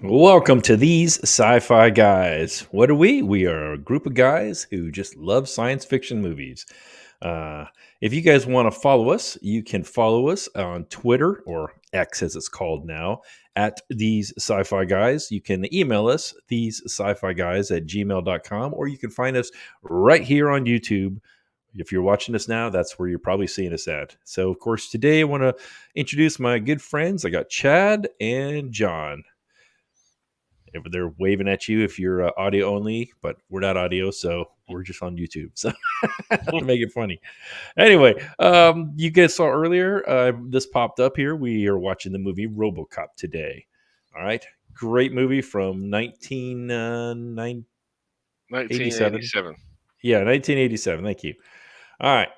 Welcome to these sci-fi guys. What are we? We are a group of guys who just love science fiction movies. Uh, if you guys want to follow us, you can follow us on Twitter or X as it's called now at these sci-fi guys. You can email us these sci-fi guys at gmail.com, or you can find us right here on YouTube. If you're watching us now, that's where you're probably seeing us at. So, of course, today I want to introduce my good friends. I got Chad and John. If they're waving at you if you're audio only, but we're not audio, so we're just on YouTube. So to make it funny. Anyway, you guys saw earlier, this popped up here. We are watching the movie Robocop today. All right. Great movie from 1987. 1987. Yeah, 1987. Thank you. All right.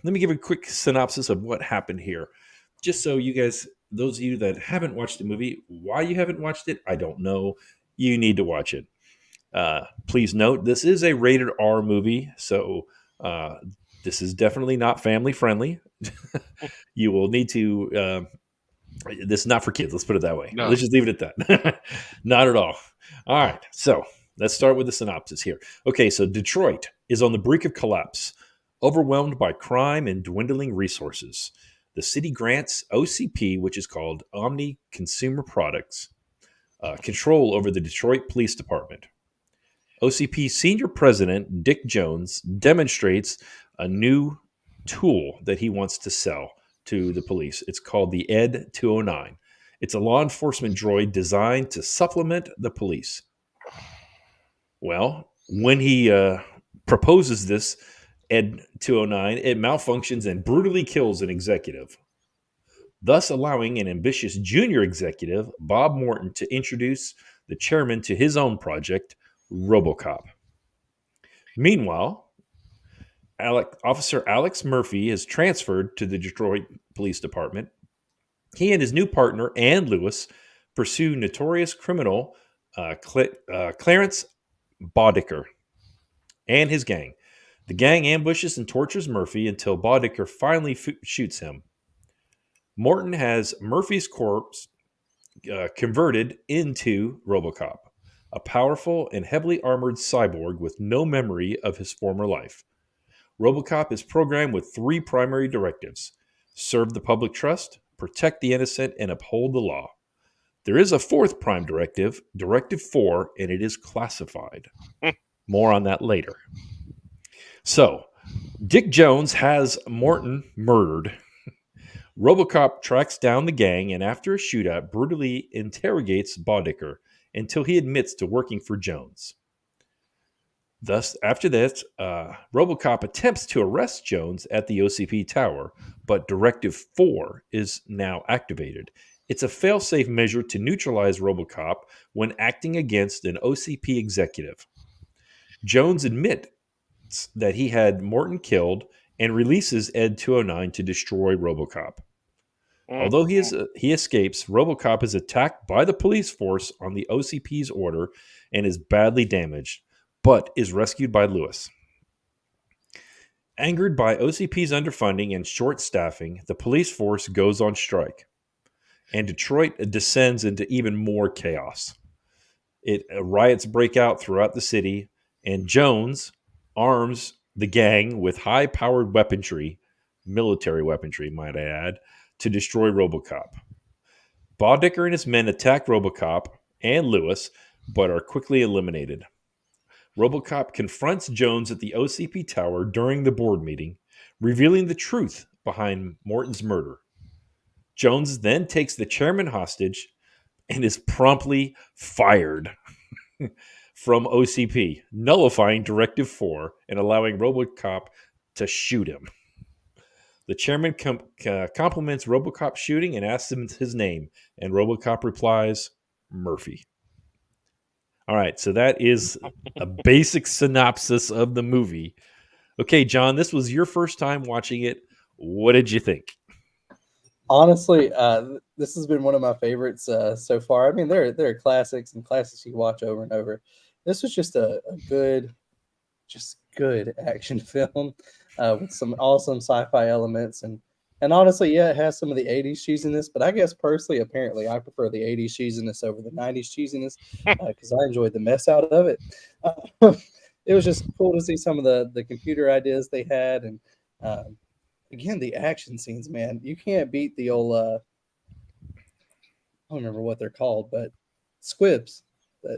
Let me give a quick synopsis of what happened here. Just so you guys, those of you that haven't watched the movie, why you haven't watched it, I don't know. You need to watch it. Please note, this is a rated R movie, so uh, this is definitely not family friendly. You will need to. This is not for kids. Let's put it that way. No. Let's just leave it at that. Not at all. All right. So let's start with the synopsis here. Okay. So Detroit is on the brink of collapse, overwhelmed by crime and dwindling resources. The city grants OCP, which is called Omni Consumer Products, control over the Detroit Police Department. OCP senior president Dick Jones demonstrates a new tool that he wants to sell to the police. It's called the Ed 209. It's a law enforcement droid designed to supplement the police. Well, when he proposes this Ed 209, it malfunctions and brutally kills an executive, thus allowing an ambitious junior executive, Bob Morton, to introduce the chairman to his own project, Robocop. Meanwhile, Officer Alex Murphy is transferred to the Detroit Police Department. He and his new partner, Ann Lewis, pursue notorious criminal Clarence Bodicker and his gang. The gang ambushes and tortures Murphy until Bodicker finally shoots him. Morton has Murphy's corpse converted into Robocop, a powerful and heavily armored cyborg with no memory of his former life. Robocop is programmed with three primary directives: serve the public trust, protect the innocent, and uphold the law. There is a fourth prime directive, Directive 4, and it is classified. More on that later. So, Dick Jones has Morton murdered. Robocop tracks down the gang and, after a shootout, brutally interrogates Bodicker until he admits to working for Jones. Thus, after this, Robocop attempts to arrest Jones at the OCP tower, but Directive 4 is now activated. It's a failsafe measure to neutralize Robocop when acting against an OCP executive. Jones admits that he had Morton killed and releases Ed 209 to destroy Robocop. Although he escapes, Robocop is attacked by the police force on the OCP's order and is badly damaged, but is rescued by Lewis. Angered by OCP's underfunding and short staffing, the police force goes on strike, and Detroit descends into even more chaos. Riots break out throughout the city, and Jones arms the gang with high-powered weaponry, military weaponry, might I add, to destroy Robocop. Bodicker and his men attack Robocop and Lewis, but are quickly eliminated. Robocop confronts Jones at the OCP tower during the board meeting, revealing the truth behind Morton's murder. Jones then takes the chairman hostage and is promptly fired from OCP, nullifying Directive 4 and allowing Robocop to shoot him. The chairman compliments Robocop's shooting and asks him his name, and Robocop replies, Murphy. All right, so that is a basic synopsis of the movie. Okay, John, this was your first time watching it. What did you think? Honestly, this has been one of my favorites so far. I mean, there are classics and classics you watch over and over. This was just a good, just good action film with some awesome sci-fi elements, and And honestly, yeah, it has some of the '80s cheesiness, but I guess personally, apparently, I prefer the '80s cheesiness over the '90s cheesiness because I enjoyed the mess out of it. Uh, it was just cool to see some of the computer ideas they had, and um, again, the action scenes, man, you can't beat the old. I don't remember what they're called, but squibs.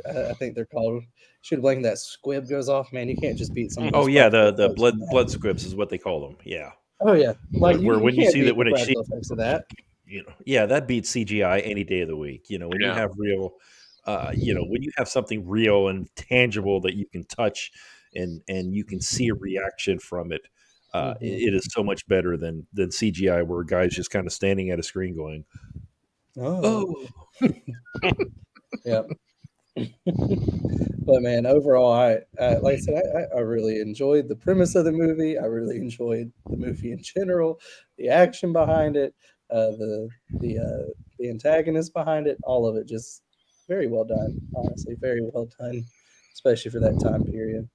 I think they're called. Shoot a blank, that squib goes off, man. You can't just beat some of Oh those yeah, practical the effects from blood that. scripts is what they call them. Yeah, Oh yeah, like where you when you can't see that beat the when it practical effects of that. yeah, that beats CGI any day of the week. When you Yeah. have real, when you have something real and tangible that you can touch and you can see a reaction from it, Hmm. it is so much better than CGI, where a guy's just kind of standing at a screen going, Oh, "Oh, yeah. But man, overall, I like I said, I really enjoyed the premise of the movie. I really enjoyed the movie in general, the action behind it, the the antagonist behind it, all of it, just very well done. Honestly, very well done, especially for that time period.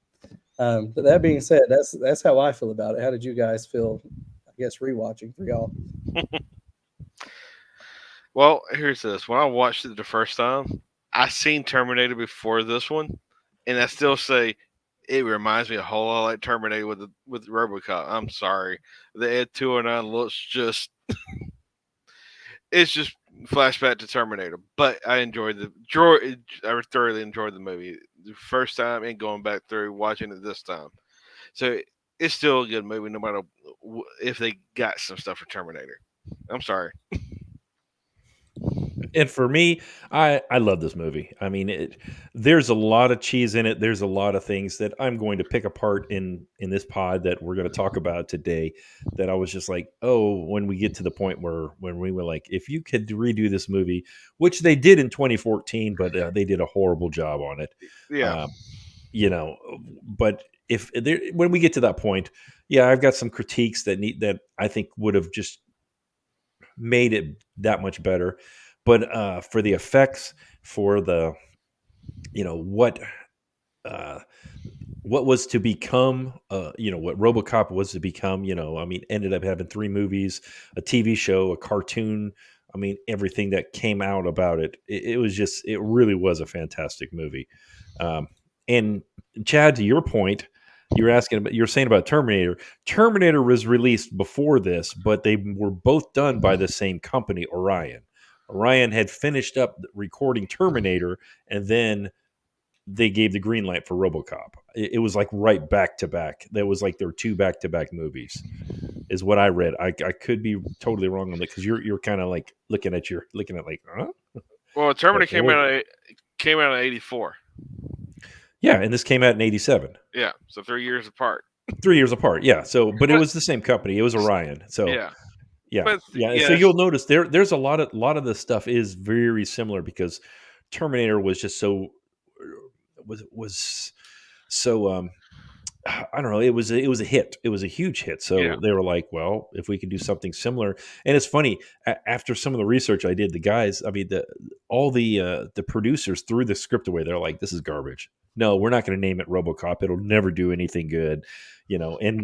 But that being said, that's how I feel about it. How did you guys feel? I guess rewatching for y'all. Well, here's this. When I watched it the first time, I seen Terminator before this one, and I still say it reminds me a whole lot like Terminator with Robocop. I'm sorry, the Ed 209 looks just it's just flashback to Terminator. But I thoroughly enjoyed the movie the first time and going back through watching it this time. So it's still a good movie, no matter if they got some stuff for Terminator. I'm sorry. And for me, I love this movie. I mean, there's a lot of cheese in it. There's a lot of things that I'm going to pick apart in this pod that we're going to talk about today. That I was just like, oh, when we get to the point where when we were like, if you could redo this movie, which they did in 2014, but they did a horrible job on it. Yeah, Um, you know, but if there, when we get to that point, yeah, I've got some critiques that I think would have just made it that much better. But for the effects, for the you know uh, what was to become, what RoboCop was to become. I mean, ended up having three movies, a TV show, a cartoon. I mean, everything that came out about it. It was just, it really was a fantastic movie. Um, and Chad, to your point, you're saying about Terminator. Terminator was released before this, but they were both done by the same company, Orion. Orion had finished up recording Terminator, and then they gave the green light for RoboCop. It was like right back to back. That was like their two back to back movies, is what I read. I could be totally wrong on that because you're kind of like looking at like, huh? well, But Terminator boy, came out in '84. yeah, and this came out in '87, Yeah, so 3 years apart. 3 years apart. Yeah, so but it But was the same company. It was Orion. So yeah, yeah, but yeah. So yes, you'll notice there's a lot of the stuff is very similar because Terminator was just so was so I don't know. It was a hit. It was a huge hit. yeah, So they were like, well, if we can do something similar. And it's funny, after some of the research I did, the guys, I mean, all the producers threw the script away. They're like, this is garbage. No, we're not going to name it RoboCop. It'll never do anything good. And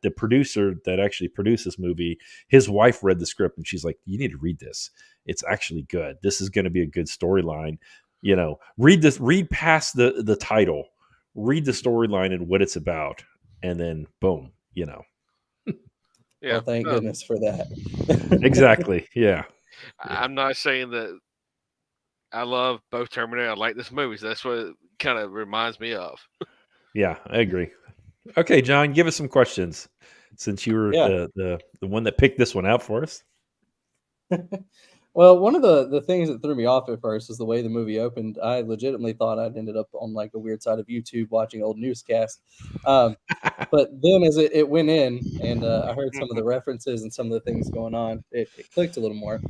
the producer that actually produced this movie, his wife read the script and she's like, you need to read this. It's actually good. This is going to be a good storyline. Read this, read past the title, read the storyline and what it's about, and then boom. yeah. Well, thank No, goodness for that. Exactly. Yeah. Yeah. I'm not saying that I love both Terminator. I like this movie. So that's what it kind of reminds me of. Yeah, I agree. Okay, John, give us some questions since you were Yeah. the one that picked this one out for us. Well, one of the things that threw me off at first is the way the movie opened. I legitimately thought I'd ended up on like a weird side of YouTube watching old newscasts. Um, but then as it went in and I heard some of the references and some of the things going on, it clicked a little more.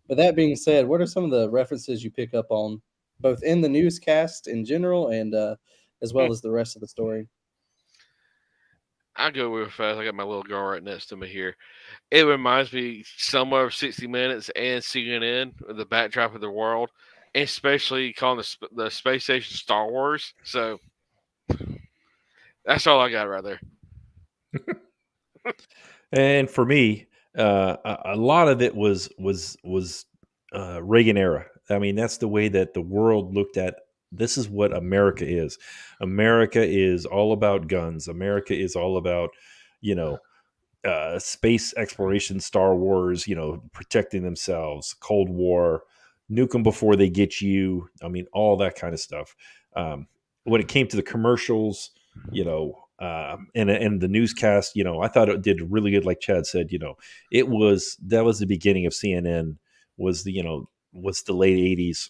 But that being said, what are some of the references you pick up on both in the newscast in general and as well as the rest of the story? I go real fast. I got my little girl right next to me here. It reminds me somewhat of 60 Minutes and CNN, the backdrop of the world, and especially calling the space station Star Wars. So that's all I got right there. And for me, a lot of it was Reagan era. I mean, that's the way that the world looked at. This is what America is. America is all about guns. America is all about, you know, space exploration, Star Wars, protecting themselves, Cold War, nuke them before they get you. I mean, all that kind of stuff. When it came to the commercials, and the newscast, I thought it did really good. Like Chad said, that was the beginning of CNN. Was the late '80s,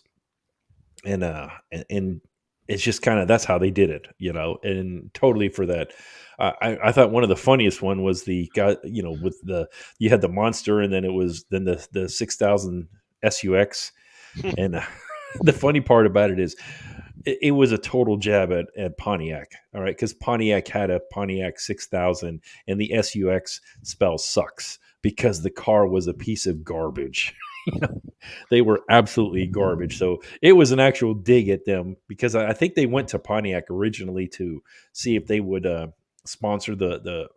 and it's just kind of that's how they did it, and totally for that. I thought one of the funniest one was the guy, with you had the monster, and then it was then the 6,000 SUX, and the funny part about it is it was a total jab at Pontiac. All right, because Pontiac had a Pontiac 6,000, and the SUX spell sucks because the car was a piece of garbage. They were absolutely garbage. So it was an actual dig at them because I think they went to Pontiac originally to see if they would sponsor the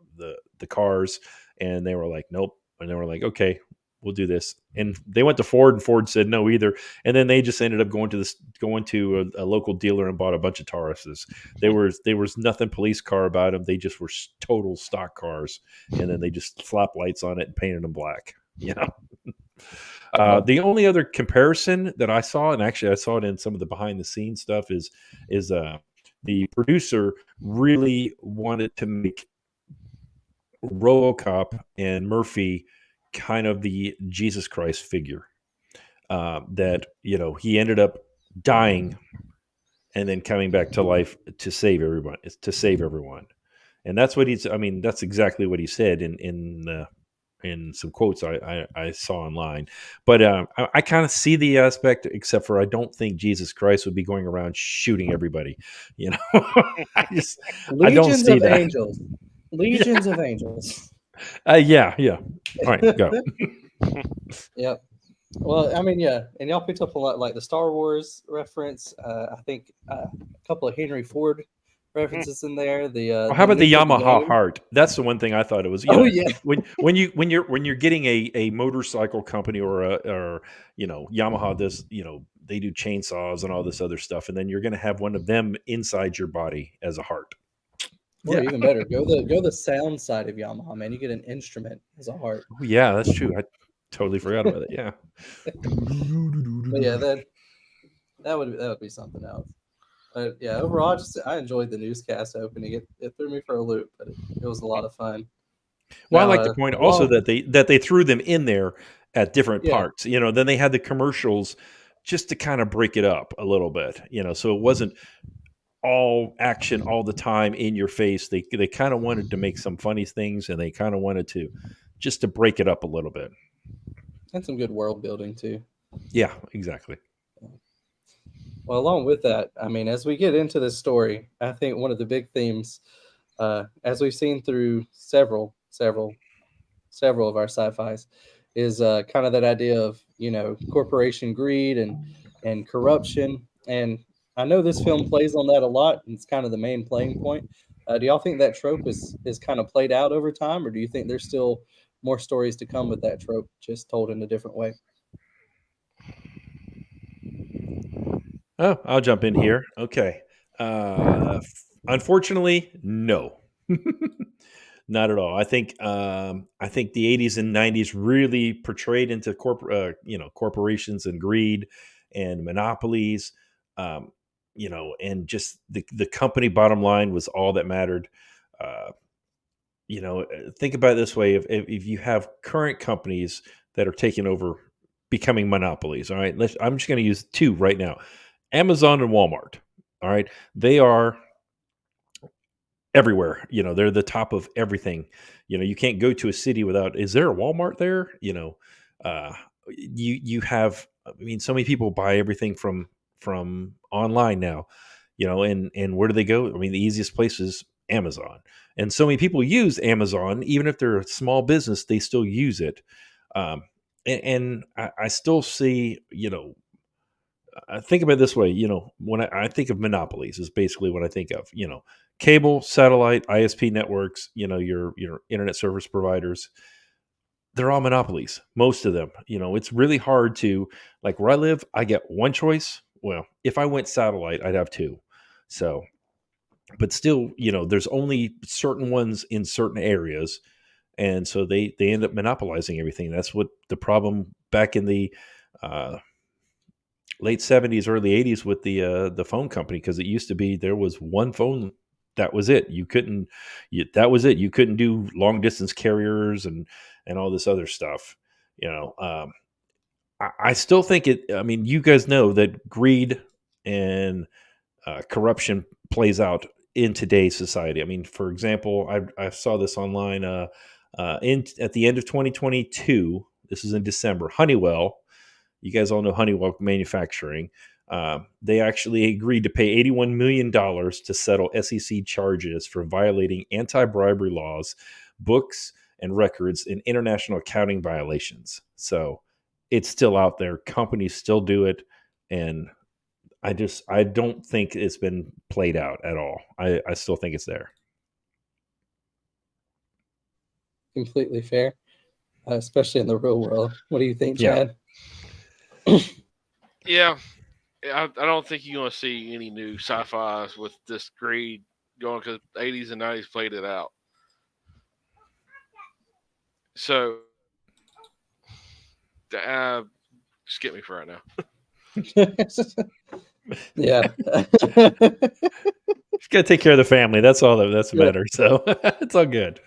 cars, and they were like, nope, and they were like, okay, we'll do this. And they went to Ford, and Ford said no either. And then they just ended up going to a local dealer and bought a bunch of Tauruses. There was nothing police car about them. They just were total stock cars, and then they just slapped lights on it and painted them black. The only other comparison that I saw, and actually I saw it in some of the behind the scenes stuff, is the producer really wanted to make Robocop and Murphy kind of the Jesus Christ figure. That he ended up dying and then coming back to life to save everyone. And that's what he's. I mean, that's exactly what he said in some quotes I saw online. But I kind of see the aspect, except for I don't think Jesus Christ would be going around shooting everybody. I don't Legions see of that. angels. Legions of angels. Yeah. All right, go. Yep. Well, I mean, yeah, and y'all picked up a lot, like the Star Wars reference. I think a couple of Henry Ford references in there. Well, how The about the nuke of the Yamaha game. heart? That's the one thing I thought it was. Oh yeah, When you're getting a motorcycle company or Yamaha does, they do chainsaws and all this other stuff, and then you're going to have one of them inside your body as a heart. or Yeah. even better, go the sound side of Yamaha, man. You get an instrument as a heart. Oh, yeah, that's true. I totally forgot about it. Yeah. But yeah, that would be something else. But yeah, overall, I enjoyed the newscast opening. It threw me for a loop, but it was a lot of fun. Well, I Now, like the point also along, that they threw them in there at different yeah, parts. Then they had the commercials just to kind of break it up a little bit. So it wasn't all action all the time in your face. They kind of wanted to make some funny things, and they kind of wanted to just to break it up a little bit. and some good world building too. Yeah, exactly. Well, along with that, I mean, as we get into this story, I think one of the big themes, as we've seen through several of our sci-fi's, is kind of that idea of corporation greed and corruption. And I know this film plays on that a lot, and it's kind of the main playing point. Do y'all think that trope is kind of played out over time, or do you think there's still more stories to come with that trope, just told in a different way? Oh, I'll jump in here. Okay. Unfortunately, no. Not at all. I think the '80s and '90s really portrayed into corporations and greed and monopolies, and just the company bottom line was all that mattered. Uh, think about it this way: if you have current companies that are taking over, becoming monopolies. All right, I'm just going to use two right now: Amazon and Walmart. All right, they are everywhere. They're the top of everything. You can't go to a city without, is there a Walmart there? Uh you have, I mean, so many people buy everything from online now, and where do they go? I mean, the easiest place is Amazon. And so many people use Amazon, even if they're a small business, they still use it. And I still see, I think about it this way, when I think of monopolies is basically what I think of, cable, satellite, ISP networks, your internet service providers. they're all monopolies, most of them. It's really hard to, like, where I live, I get one choice. Well, if I went satellite, I'd have two. So, but still, there's only certain ones in certain areas, and so they end up monopolizing everything. That's what the problem back in the uh, late '70s, early '80s with the phone company, because it used to be there was one phone. That was it. You couldn't. That was it. You couldn't do long distance carriers and all this other stuff. You know, I still think it. I mean, you guys know that greed and corruption plays out in today's society. I mean, for example, I saw this online. In at the end of 2022, this is in December. Honeywell, you guys all know Honeywell Manufacturing. They actually agreed to pay $81 million to settle SEC charges for violating anti-bribery laws, books, and records in international accounting violations. So it's still out there. Companies still do it, and I don't think it's been played out at all. I still think it's there. Completely fair, especially in the real world. What do you think, Yeah. Chad? Yeah, I don't think you're going to see any new sci-fis with this greed going because '80s and '90s played it out. So, uh, skip me for right now. Yeah. Just gotta take care of the family. That's all that's Yeah. better. So it's all good.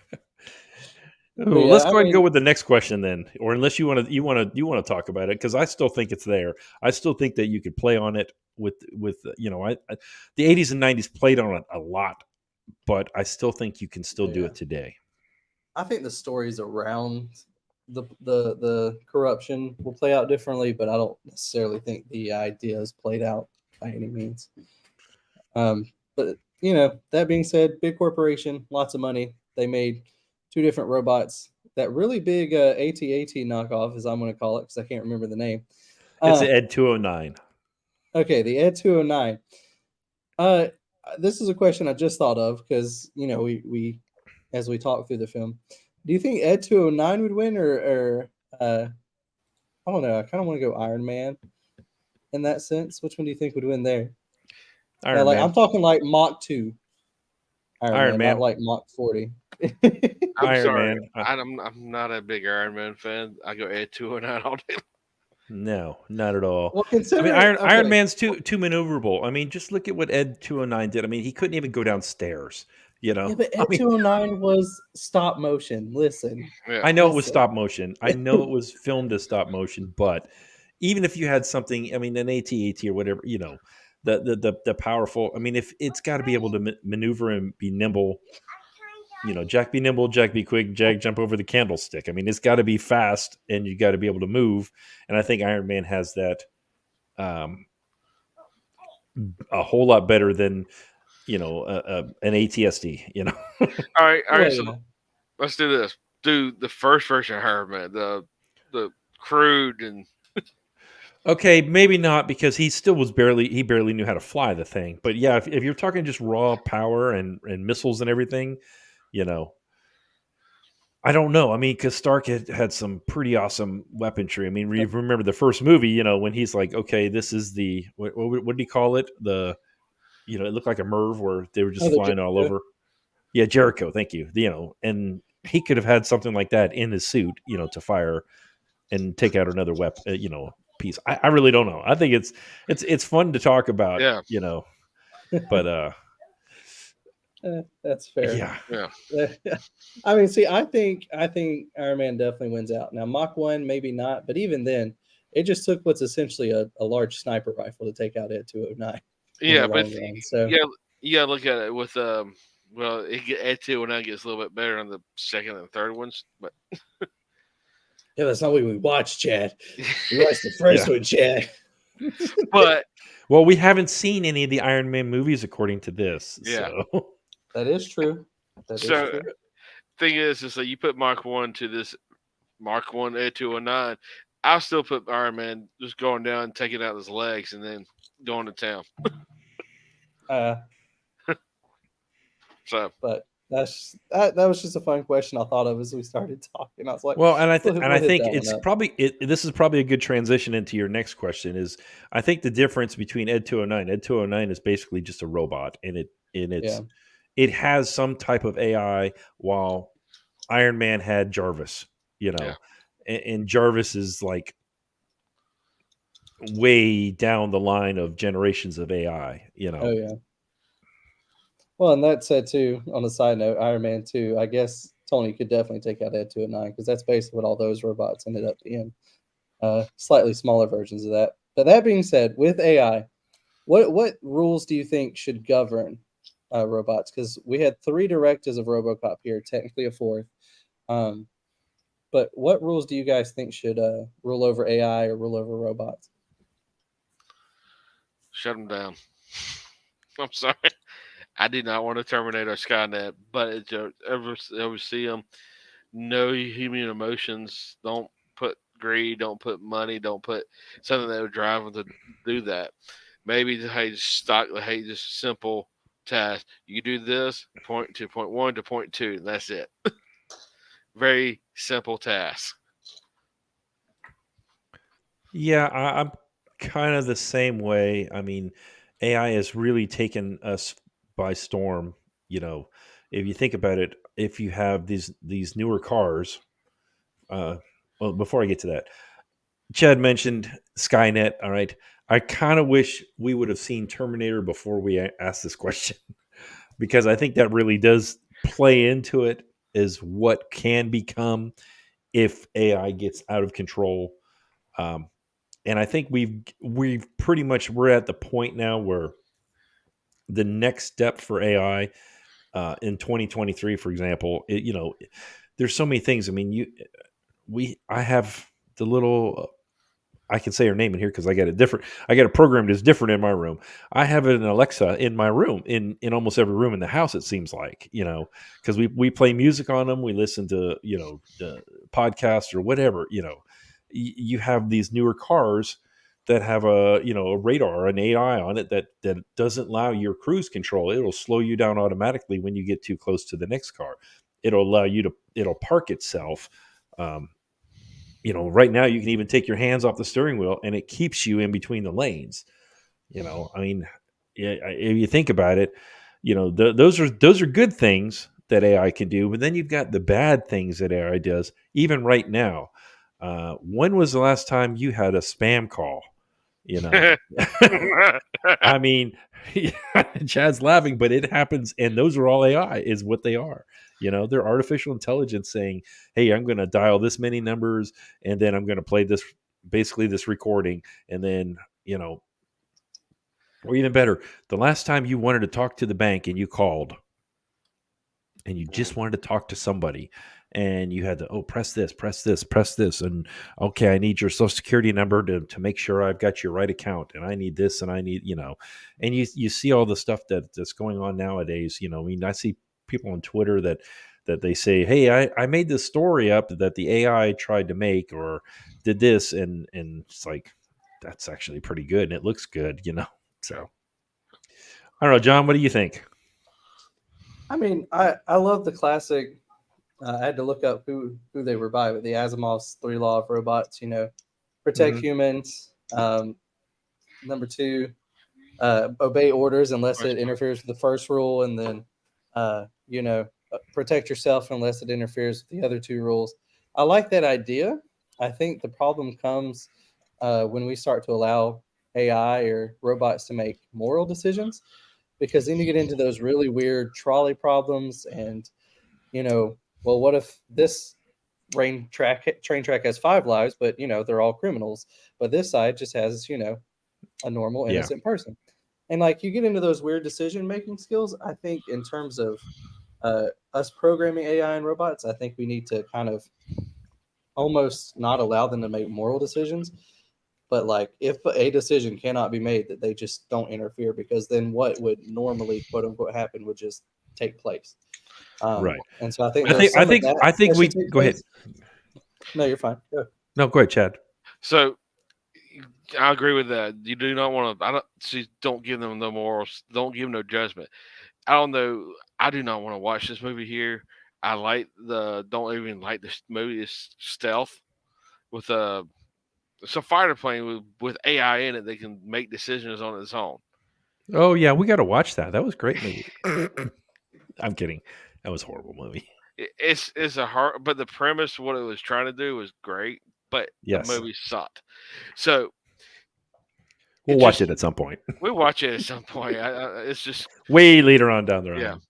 But Ooh, yeah, let's I go ahead and go mean, with the next question then, or unless you want to talk about it, because I still think it's there. I still think that you could play on it with the '80s and '90s played on it a lot, but I still think you can still do yeah, it today. I think the stories around the corruption will play out differently, but I don't necessarily think the idea is played out by any means. But that being said, big corporation, lots of money. They made two different robots. That really big AT-AT knockoff, as I'm going to call it, because I can't remember the name. It's Uh, the Ed 209. okay, the Ed 209. Uh, this is a question I just thought of because we as we talk through the film. Do you think Ed 209 would win, or I don't know? I kind of want to go Iron Man in that sense. Which one do you think would win there? Now, Iron like Man. I'm talking like Mach 2 Iron Iron Man, not Man. like Mach 40. I'm Iron sorry, Man. I'm not a big Iron Man fan. I go Ed 209 all day. No, not at all. Well, I mean, considering Iron okay, Man's too maneuverable. I mean, just look at what Ed 209 did. I mean, he couldn't even go downstairs. yeah, but I Ed mean, 209 was stop motion. Listen, Yeah, I know it was listen. stop motion. I know it was filmed as stop motion, but even if you had something, I mean, an AT-AT or whatever, the powerful. I mean, if it's got to be able to maneuver and be nimble. Jack be nimble, Jack be quick, Jack jump over the candlestick. I mean, it's got to be fast, and you got to be able to move. And I think Iron Man has that um, a whole lot better than an ATSD. all Well, right. So yeah. let's do this. Do the first version of Iron Man, the crude and Okay, maybe not, because he barely knew how to fly the thing. But yeah, if you're talking just raw power and missiles and everything, you know, I don't know. I mean, because Stark had some pretty awesome weaponry. I mean, remember the first movie, when he's like, okay, this is the what did he call it? It looked like a Merv where they were Oh, just the flying all Jericho. over. Yeah, Jericho. Thank you. And he could have had something like that in his suit, to fire and take out another weapon, piece. I really don't know. I think it's fun to talk about, yeah, but That's fair. yeah, yeah. I mean, see, I think Iron Man definitely wins out. Now, Mach 1, maybe not, but even then, it just took what's essentially a large sniper rifle to take out Ed 209 in the Yeah, but long run. So, you gotta look at it with well, Ed 209 gets a little bit better on the second and third ones, but yeah, that's not what we watched, Chad. We watched the first yeah. one, Chad. but Well, we haven't seen any of the Iron Man movies according to this, yeah. so That is true. That is So true. thing is like you put Mark One to this Mark One Ed 209, I'll still put Iron Man just going down, taking out his legs, and then going to town. Uh, So but That was just a fun question I thought of as we started talking. I was like, Well, we'll I hit think that one it's up. probably this is probably a good transition into your next question. Is I think the difference between Ed 209, Ed 209 is basically just a robot, and Yeah. it has some type of AI, while Iron Man had Jarvis, Yeah. and Jarvis is like way down the line of generations of AI, Oh yeah. Well, and that said too, on a side note, Iron Man 2, I guess Tony could definitely take out Ed 209 because that's basically what all those robots ended up being. Slightly smaller versions of that. But that being said, with AI, what rules do you think should govern robots? Because we had three directives of Robocop here, technically a fourth. Um, but what rules do you guys think should rule over AI or rule over robots? Shut them down. I'm sorry. I did not want to terminate our Skynet, but it's ever see them. No human emotions. Don't put greed. Don't put money. Don't put something that would drive them to do that. Maybe hey, just stock. Hey, just simple task. You do this point to point one to point two, and that's it. Very simple task. Yeah, I'm kind of the same way. I mean, AI has really taken us by storm. You know, if you think about it, if you have these newer cars, uh, well, before I get to that, Chad mentioned Skynet. All right, I kind of wish we would have seen Terminator before we asked this question, because I think that really does play into it as what can become if AI gets out of control. Um, and I think we've pretty much we're at the point now where the next step for AI in 2023, for example, there's so many things. I mean, I have the little. I can say her name in here because I got it different. I got a program that's different in my room. I have an Alexa in my room, in almost every room in the house. It seems like, because we play music on them. We listen to the podcasts or whatever. You have these newer cars that have a radar, an AI on it that doesn't allow your cruise control. It'll slow you down automatically when you get too close to the next car. It'll park itself. Um, right now you can even take your hands off the steering wheel and it keeps you in between the lanes. I mean, yeah, if you think about it, those are good things that AI can do, but then you've got the bad things that AI does. Even right now, when was the last time you had a spam call? You know, I mean, Chad's laughing, but it happens, and those are all AI, is what they are. They're artificial intelligence saying, "Hey, I'm going to dial this many numbers, and then I'm going to play basically this recording, and then or even better, the last time you wanted to talk to the bank and you called, and you just wanted to talk to somebody, and you had to press this, press this, and okay, I need your social security number to make sure I've got your right account, and I need this, and I need and you see all the stuff that's going on nowadays. I mean, I see people on Twitter that they say, hey, I made this story up that the AI tried to make or did this, and it's like, that's actually pretty good and it looks good. So I don't know, John, what do you think? I mean, I love the classic. I had to look up who they were by, but the Asimov's three law of robots. Protect Hmm. humans. Number two, obey orders unless it interferes with the first rule, and then protect yourself unless it interferes with the other two rules. I like that idea. I think the problem comes when we start to allow AI or robots to make moral decisions, because then you get into those really weird trolley problems, and well, what if this train track has five lives, but they're all criminals, but this side just has a normal Yeah. innocent person. And like you get into those weird decision making skills. I think in terms of us programming AI and robots, I think we need to kind of almost not allow them to make moral decisions, but like if a decision cannot be made, that they just don't interfere, because then what would normally quote unquote happen would just take place. Right. And so I think I think there's I some of think that I think that we should take go ahead. place. No, you're fine. Go. No, go ahead, Chad. So I agree with that. You do not want to. I don't see. Don't give them no morals. Don't give them no judgment. I don't know. I do not want to watch this movie here. I like the don't even like this movie. It's stealth with a it's a fighter plane with AI in it that can make decisions on its own. Oh yeah, we got to watch that. That was a great movie. I'm kidding. That was a horrible movie. It's a hard, but the premise, what it was trying to do, was great, but the Yes, movie sucked. So we'll it watch just it at some point. we'll watch it at some point. It's just Way later on down the yeah, line.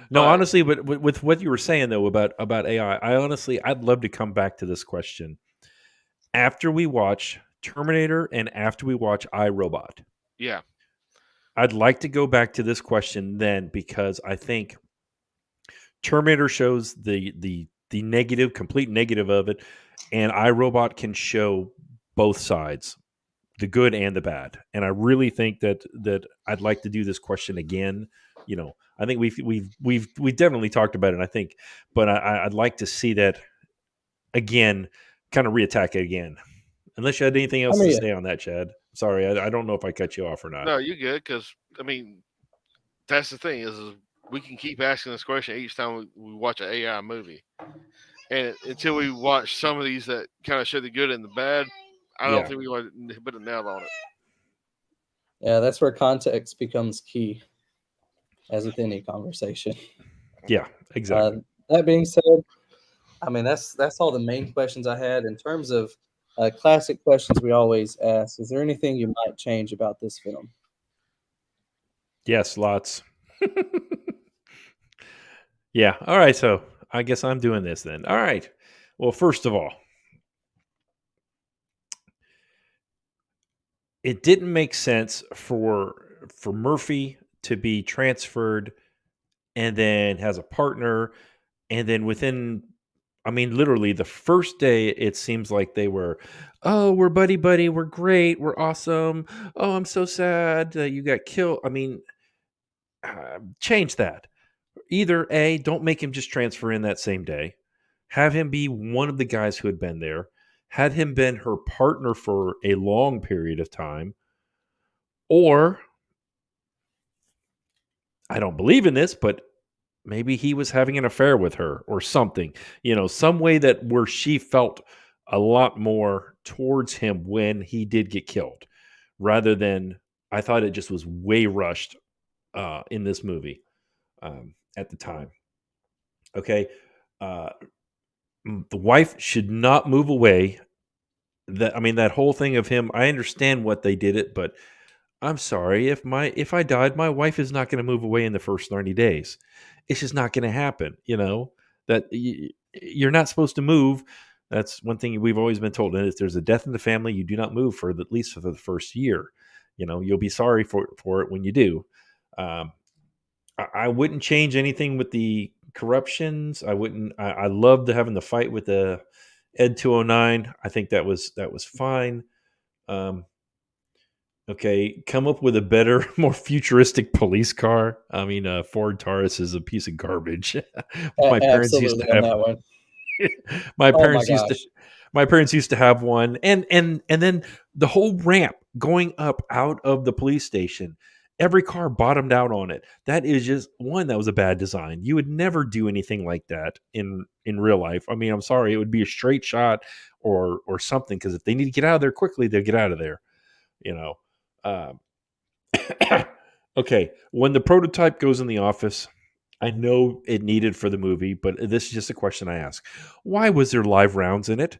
No, but honestly, but with what you were saying though about AI, I honestly I'd love to come back to this question after we watch Terminator and after we watch iRobot. yeah, I'd like to go back to this question then because I think Terminator shows the negative, complete negative of it, and iRobot can show both sides, the good and the bad. And I really think that I'd like to do this question again. I think we've definitely talked about it. I think, but I'd like to see that again, kind of reattack it again. Unless you had anything I else to mean, say on that, Chad. Sorry, I don't know if I cut you off or not. no, you good because I mean that's the thing is we can keep asking this question each time we watch an AI movie, and until we watch some of these that kind of show the good and the bad, I don't Yeah, think we want to put a nail on it. yeah, that's where context becomes key, as with any conversation. yeah, Uh, exactly. that being said, I mean that's all the main questions I had in terms of classic questions we always ask. Is there anything you might change about this film? Yes, lots. Yeah. All right. So I guess I'm doing this then. All right. Well, first of all, it didn't make sense for Murphy to be transferred and then has a partner, and then within, I mean, literally the first day, it seems like they were, oh, we're buddy buddy, we're great, we're awesome. Oh, I'm so sad that you got killed. I mean, change that. Either A, don't make him just transfer in that same day. Have him be one of the guys who had been there. Had him been her partner for a long period of time. Or, I don't believe in this, but maybe he was having an affair with her or something. Some way that where she felt a lot more towards him when he did get killed, rather than I thought it just was way rushed in this movie at the time. Okay. Uh, the wife should not move away. That I mean, that whole thing of him. I understand what they did it, but I'm sorry if I died, my wife is not going to move away in the first 90 days. It's just not going to happen. That you're not supposed to move. That's one thing we've always been told. And if there's a death in the family, you do not move for at least for the first year. You'll be sorry for it when you do. Um, I wouldn't change anything with the corruptions. I wouldn't. I loved having the fight with the Ed 209. I think that was fine. Um, okay, come up with a better, more futuristic police car. I mean, Ford Taurus is a piece of garbage. my parents used to Absolutely on have that one. my Oh my parents used to gosh. my parents used to have one, and then the whole ramp going up out of the police station. Every car bottomed out on it. That is just one that was a bad design. You would never do anything like that in real life. I mean, I'm sorry, it would be a straight shot or something. Because if they need to get out of there quickly, they'll get out of there. You know. Um, okay, when the prototype goes in the office, I know it needed for the movie, but this is just a question I ask: why was there live rounds in it?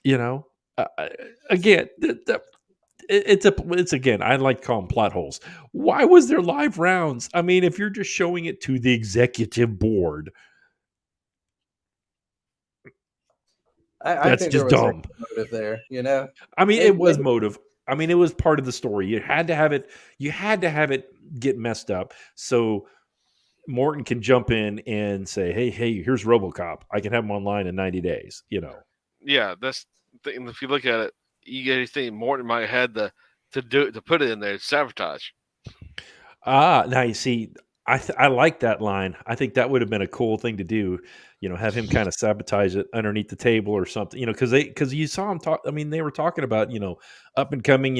You know, again, it's again. I like to call them plot holes. Why was there live rounds? I mean, if you're just showing it to the executive board, I that's think there just was dumb. extra motive there, you know? I mean, it was Maybe motive. I mean, it was part of the story. You had to have it. You had to have it get messed up so Morton can jump in and say, "Hey, here's RoboCop. I can have him online in 90 days." Yeah, that's if you look at it, you get to think Morton might have had to put it in there sabotage. Now you see, I like that line. I think that would have been a cool thing to do. Have him kind of sabotage it underneath the table or something. Because you saw him talk. I mean, they were talking about up and coming.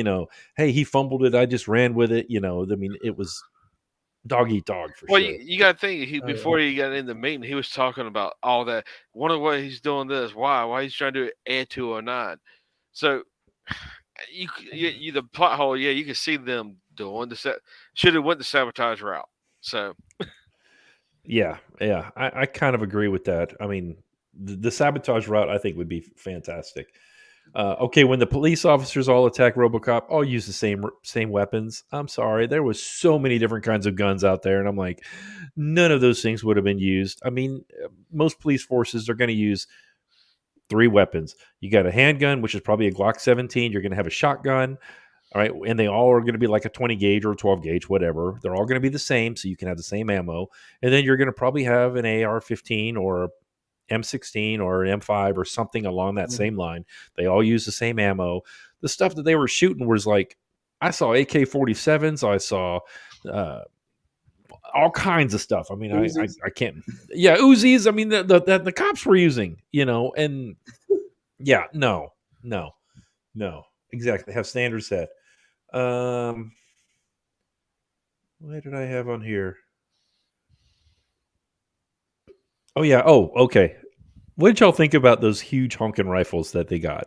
Hey, he fumbled it. I just ran with it. I mean, it was dog eat dog for Well, sure. you got to think he Oh yeah. before he got in the meeting, he was talking about all that. One of what he's doing this, why he's trying to do add 209. So you the plot hole, yeah, you can see them doing the set. Should have went the sabotage route. So Yeah, yeah, I kind of agree with that. I mean, the sabotage route I think would be fantastic. Okay, when the police officers all attack RoboCop, all use the same weapons. I'm sorry, there was so many different kinds of guns out there, and I'm like, none of those things would have been used. I mean, most police forces are going to use three weapons. You got a handgun, which is probably a Glock 17. You're going to have a shotgun. All right. And they all are going to be like a 20 gauge or a 12 gauge, whatever. They're all going to be the same. So you can have the same ammo. And then you're going to probably have an AR 15 or M16 or an M5 or something along that Mhm. same line. They all use the same ammo. The stuff that they were shooting was like, I saw AK 47s. I saw uh, all kinds of stuff. I mean, Uzis. I can't, yeah, Uzis. I mean, the cops were using, and yeah, no, no, no, exactly. Have standards set. Um, what did I have on here? Oh yeah. Oh, okay. What did y'all think about those huge honking rifles that they got?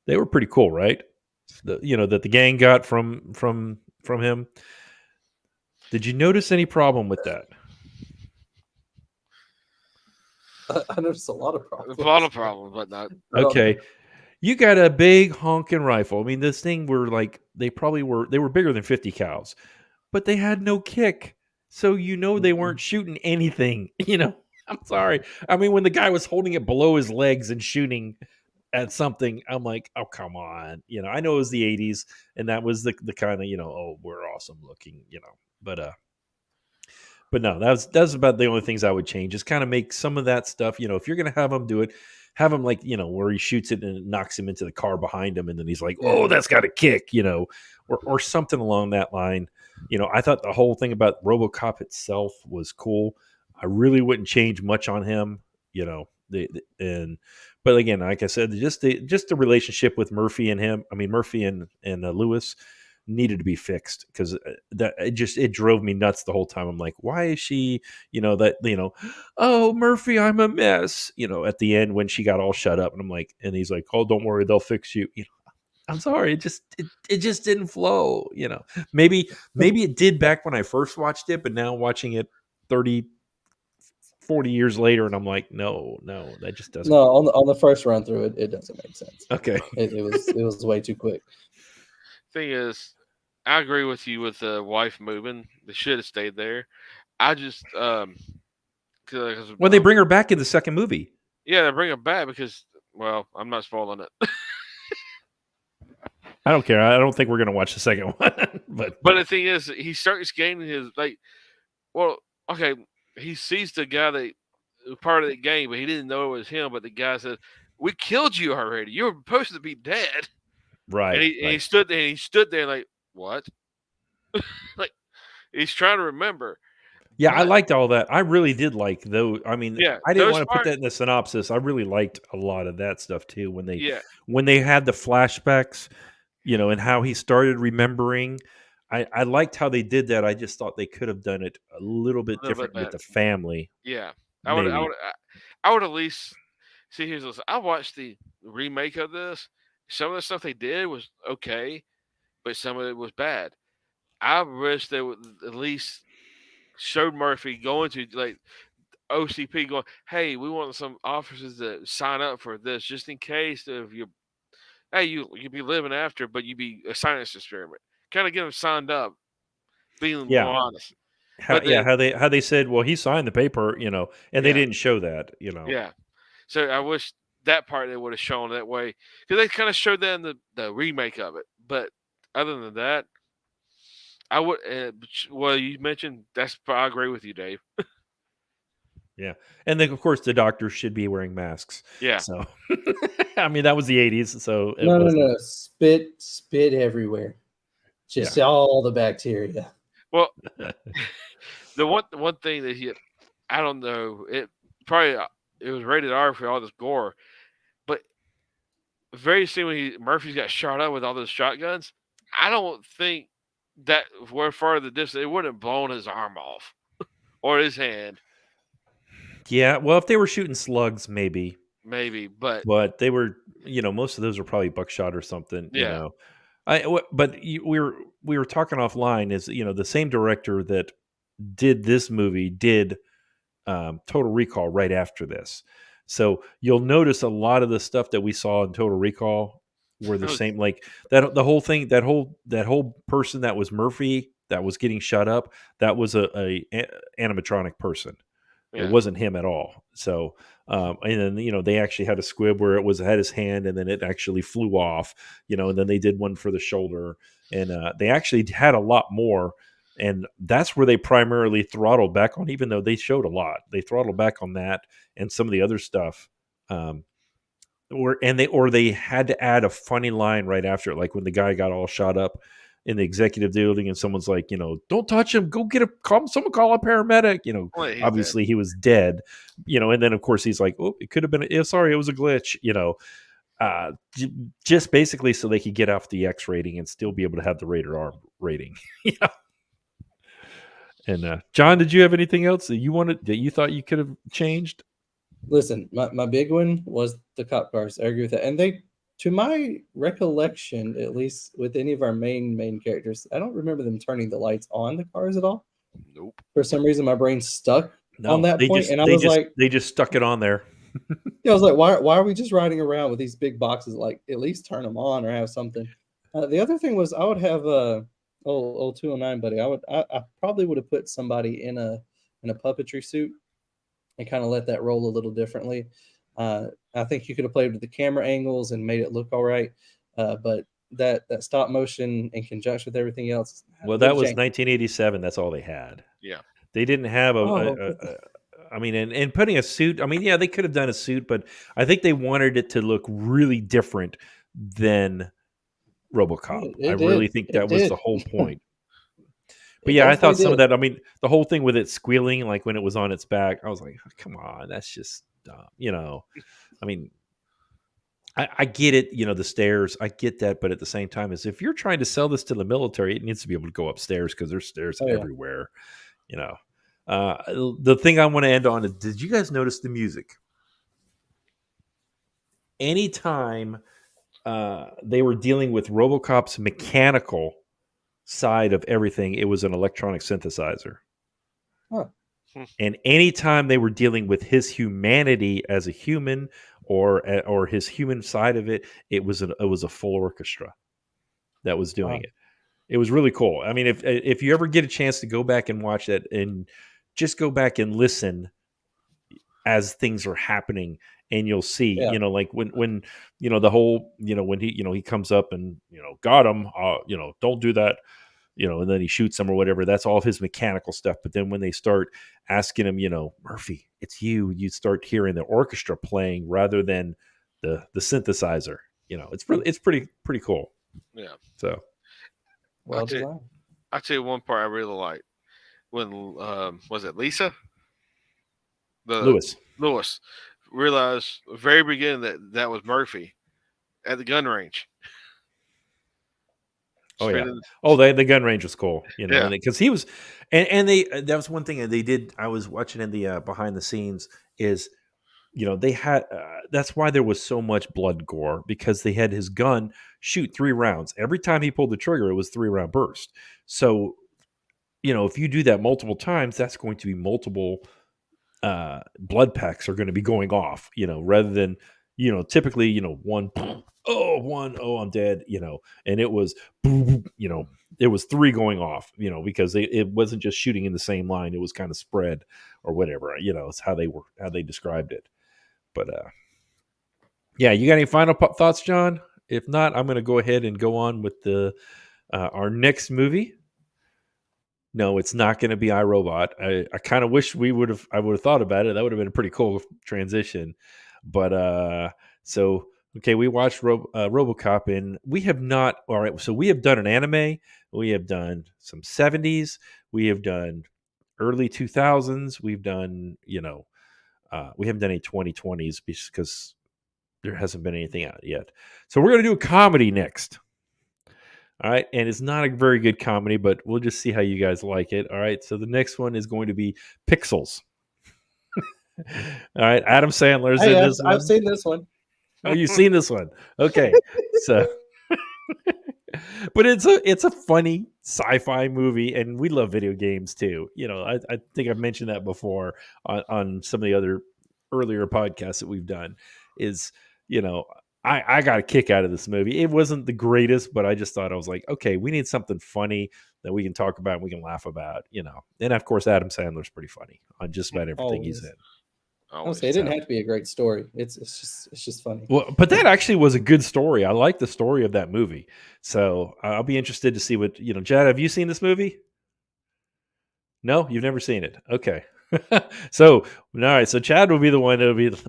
They were pretty cool, right? That the gang got from him. Did you notice any problem with that? I noticed a lot of a lot problems. of problems, but not. I don't know. Okay, you got a big honking rifle. I mean, this thing were like they were bigger than 50 cows, but they had no kick. So they Mhm. weren't shooting anything. I'm sorry. I mean, when the guy was holding it below his legs and shooting at something, I'm like, oh come on. I know it was the '80s, and that was the kind of oh we're awesome looking, but but no, that's about the only things I would change. Is kind of make some of that stuff. If you're gonna have him do it, have him like where he shoots it and it knocks him into the car behind him, and then he's like, "Oh, Yeah. that's got a kick," or something along that line. I thought the whole thing about RoboCop itself was cool. I really wouldn't change much on him. And but again, like I said, just the relationship with Murphy and him. I mean, Murphy and Lewis needed to be fixed because that it drove me nuts the whole time. I'm like, why is she, oh Murphy, I'm a mess. At the end when she got all shut up, and I'm like, and he's like, oh, don't worry, they'll fix you. I'm sorry, it just didn't flow. Maybe it did back when I first watched it, but now watching it 30, 40 years later, and I'm like, no, no, that just doesn't. No, on the first run through it doesn't make sense. Okay. It was way too quick. Thing is, I agree with you with the wife moving. They should have stayed there. I just cause, Well, they bring her back in the second movie. yeah, they bring her back because well, I'm not spoiling it. I don't care. I don't think we're gonna watch the second one, but But the thing is, he starts gaining his like. Well, okay, he sees the guy that was part of the game, but he didn't know it was him. But the guy says, "We killed you already. You were supposed to be dead." And right, he right. stood there. And he stood there like what? Like he's trying to remember. Yeah, I But liked all that. I really did like though. I mean, yeah, I didn't those want to put parts. that in the synopsis. I really liked a lot of that stuff too Yeah, when they had the flashbacks, and how he started remembering. I liked how they did that. I just thought they could have done it a little bit a little bit different with better. the family, Yeah, maybe. I would at least see. Here's this. I watched the remake of this. Some of the stuff they did was okay, but some of it was bad. I wish they would at least showed Murphy going to like OCP going, hey, we want some officers to sign up for this just in case if you hey you be living after, but you be a science experiment. Kind of get them signed up, being Yeah, more honest. But yeah. the How they said, well, he signed the paper, and they yeah didn't show that. yeah. So I wish that part they would have shown that way because they kind of showed that in the remake of it. But other than that, I would. Well, you mentioned that's. I agree with you, Dave. Yeah, and then of course the doctors should be wearing masks. Yeah. So, I mean, that was the '80s, so it No, no, wasn't. no. Spit everywhere. Yeah, Just all the bacteria. Well, the one thing that he, I don't know, it probably it was rated R for all this gore, but very soon when Murphy's got shot up with all those shotguns, I don't think. that were further distance, it wouldn't have blown his arm off or his hand, Yeah, well, if they were shooting slugs, maybe, maybe. But but they were, most of those were probably buckshot or something. yeah, But we were talking offline. Is the same director that did this movie did Total Recall right after this. So you'll notice a lot of the stuff that we saw in Total Recall were the same. Like that, the whole thing, that whole person that was Murphy that was getting shut up, that was a animatronic person. It yeah. wasn't him at all. So, and then they actually had a squib where it had his hand, and then it actually flew off. And then they did one for the shoulder, and they actually had a lot more. And that's where they primarily throttled back on, even though they showed a lot. They throttled back on that and some of the other stuff. Um, or they had to add a funny line right after it, like when the guy got all shot up in the executive building, and someone's like, don't touch him, go get someone call a paramedic. Well, he's dead. Obviously he was dead. And then of course he's like, oh, it could have been. Sorry, it was a glitch. Just basically so they could get off the X rating and still be able to have the rated R rating. Yeah. And John, did you have anything else that you thought you could have changed? Listen, my big one was the cop cars. I agree with that. And they, to my recollection, at least with any of our main characters, I don't remember them turning the lights on the cars at all. Nope. For some reason, my brain stuck on No, that they point, just and I they was just like, they just stuck it on there. yeah, I was like, why are we just riding around with these big boxes? Like, at least turn them on or have something. The other thing was, I would have old 209 buddy. I probably would have put somebody in a puppetry suit and kind of let that roll a little differently. I think you could have played with the camera angles and made it look all right, but that stop motion in conjunction with everything else, Well, a that little was janky. 1987. That's all they had. Yeah. They didn't have Oh, but I mean, and putting a suit. I mean, yeah, they could have done a suit, but I think they wanted it to look really different than RoboCop. I it really did. think It that was did. the whole point. But It yeah, I definitely thought some of did. that. I mean, the whole thing with it squealing, like when it was on its back, I was like, "Oh, come on, that's just dumb." I mean, I get it. The stairs, I get that, but at the same time, is if you're trying to sell this to the military, it needs to be able to go upstairs because there's stairs Oh yeah. everywhere. You know, the thing I want to end on is: did you guys notice the music? Anytime they were dealing with RoboCop's mechanical side of everything, it was an electronic synthesizer. Huh. And anytime they were dealing with his humanity as a human, or his human side of it, it was a full orchestra that was doing Wow. it. It was really cool. I mean, if you ever get a chance to go back and watch that, and just go back and listen as things are happening, and you'll see, Yeah. like when the whole, when he comes up and got him, don't do that, and then he shoots him or whatever. That's all of his mechanical stuff. But then when they start asking him, Murphy, it's you start hearing the orchestra playing rather than the synthesizer. It's pretty cool. Yeah. So I Well tell designed. I tell you one part I really liked when was it Lisa the Lewis. Lewis realized very beginning that was Murphy at the gun range Oh yeah. spinning. Oh, the gun range was cool, Yeah. and because he was, and they that was one thing that they did. I was watching in the behind the scenes is, they had that's why there was so much blood gore, because they had his gun shoot 3 rounds every time he pulled the trigger. It was 3 round burst. So if you do that multiple times, that's going to be multiple blood packs are going to be going off, rather than, typically, one, oh, I'm dead, and it was, it was 3 going off, because it wasn't just shooting in the same line. It was kind of spread or whatever, it's how they described it. But yeah, you got any final thoughts, John? If not, I'm going to go ahead and go on with the our next movie. No, it's not going to be iRobot. I kind of wish I would have thought about it. That would have been a pretty cool transition. But so okay, we watched RoboCop, and we have not. All right, so we have done an anime. We have done some 70s. We have done early 2000s. We've done, we haven't done any 2020s because there hasn't been anything out yet. So we're going to do a comedy next. All right. And it's not a very good comedy, but we'll just see how you guys like it. All right. So the next one is going to be Pixels. All right. Adam Sandler's Hey, in I've, this I've one. seen this one. Oh, you've seen this one. Okay. So but it's a funny sci-fi movie, and we love video games too. I think I've mentioned that before on some of the other earlier podcasts that we've done. Is you know I got a kick out of this movie. It wasn't the greatest, but I just thought, I was like, okay, we need something funny that we can talk about and we can laugh about. And of course, Adam Sandler's pretty funny on just about everything he's Always. in. I'll say it didn't So. have to be a great story. It's just funny. Well, but that actually was a good story. I like the story of that movie. So I'll be interested to see what, Chad, have you seen this movie? No, you've never seen it. Okay. So, all right. So Chad will be the one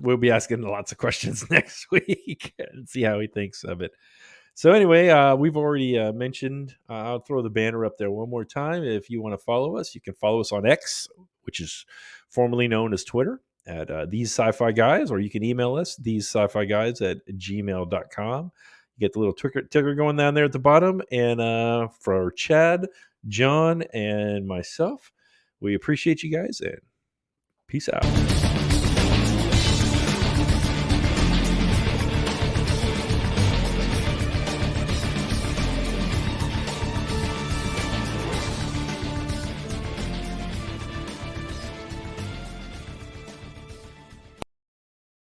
we'll be asking lots of questions next week and see how he thinks of it. So anyway, we've already mentioned, I'll throw the banner up there one more time. If you want to follow us, you can follow us on X, which is formerly known as Twitter, at TheseSciFiGuys, or you can email us, TheseSciFiGuys at gmail.com. You get the little ticker going down there at the bottom. And for Chad, John, and myself, we appreciate you guys, and peace out.